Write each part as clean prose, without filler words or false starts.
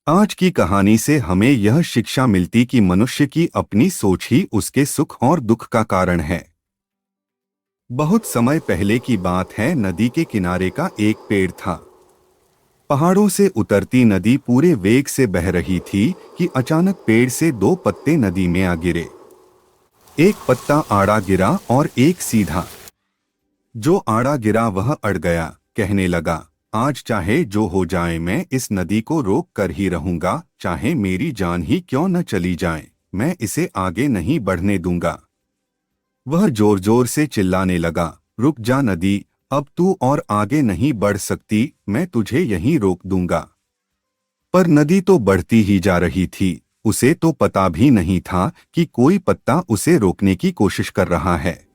आज की कहानी से हमें यह शिक्षा मिलती कि मनुष्य की अपनी सोच ही उसके सुख और दुख का कारण है। बहुत समय पहले की बात है, नदी के किनारे का एक पेड़ था। पहाड़ों से उतरती नदी पूरे वेग से बह रही थी कि अचानक पेड़ से दो पत्ते नदी में आ गिरे। एक पत्ता आड़ा गिरा और एक सीधा। जो आड़ा गिरा वह अड़ गया, कहने लगा, आज चाहे जो हो जाए मैं इस नदी को रोक कर ही रहूंगा, चाहे मेरी जान ही क्यों न चली जाए, मैं इसे आगे नहीं बढ़ने दूंगा। वह जोर जोर से चिल्लाने लगा, रुक जा नदी, अब तू और आगे नहीं बढ़ सकती, मैं तुझे यहीं रोक दूंगा। पर नदी तो बढ़ती ही जा रही थी। उसे तो पता भी नहीं था कि कोई पत्ता उसे रोकने की कोशिश कर रहा है।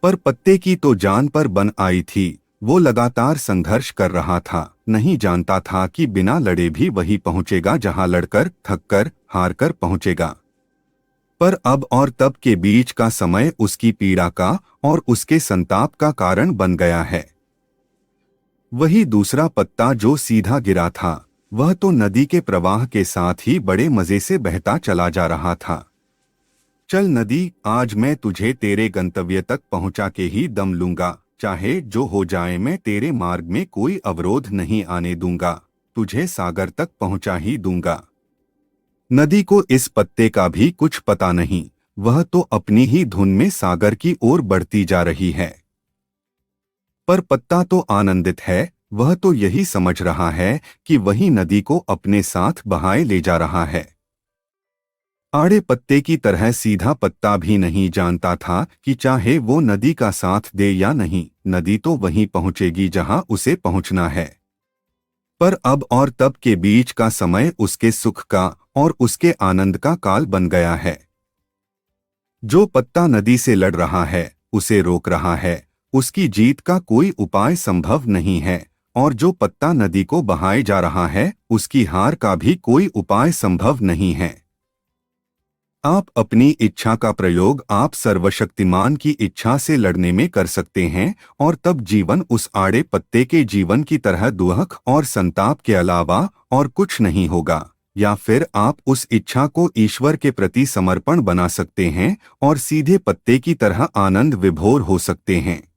पर पत्ते की तो जान पर बन आई थी। वो लगातार संघर्ष कर रहा था, नहीं जानता था कि बिना लड़े भी वही पहुंचेगा जहां लड़कर, थककर, हारकर पहुंचेगा। पर अब और तब के बीच का समय उसकी पीड़ा का और उसके संताप का कारण बन गया है। वही दूसरा पत्ता जो सीधा गिरा था, वह तो नदी के प्रवाह के साथ ही बड़े मजे से बहता चला जा रहा था। चल नदी, आज मैं तुझे तेरे गंतव्य तक पहुंचा के ही दम लूंगा, चाहे जो हो जाए मैं तेरे मार्ग में कोई अवरोध नहीं आने दूंगा, तुझे सागर तक पहुंचा ही दूंगा। नदी को इस पत्ते का भी कुछ पता नहीं, वह तो अपनी ही धुन में सागर की ओर बढ़ती जा रही है। पर पत्ता तो आनंदित है, वह तो यही समझ रहा है कि वही नदी को अपने साथ बहाए ले जा रहा है। आड़े पत्ते की तरह सीधा पत्ता भी नहीं जानता था कि चाहे वो नदी का साथ दे या नहीं, नदी तो वहीं पहुंचेगी जहां उसे पहुंचना है। पर अब और तब के बीच का समय उसके सुख का और उसके आनंद का काल बन गया है। जो पत्ता नदी से लड़ रहा है, उसे रोक रहा है, उसकी जीत का कोई उपाय संभव नहीं है, और जो पत्ता नदी को बहाए जा रहा है, उसकी हार का भी कोई उपाय संभव नहीं है। आप अपनी इच्छा का प्रयोग आप सर्वशक्तिमान की इच्छा से लड़ने में कर सकते हैं, और तब जीवन उस आड़े पत्ते के जीवन की तरह दुख और संताप के अलावा और कुछ नहीं होगा। या फिर आप उस इच्छा को ईश्वर के प्रति समर्पण बना सकते हैं और सीधे पत्ते की तरह आनंद विभोर हो सकते हैं।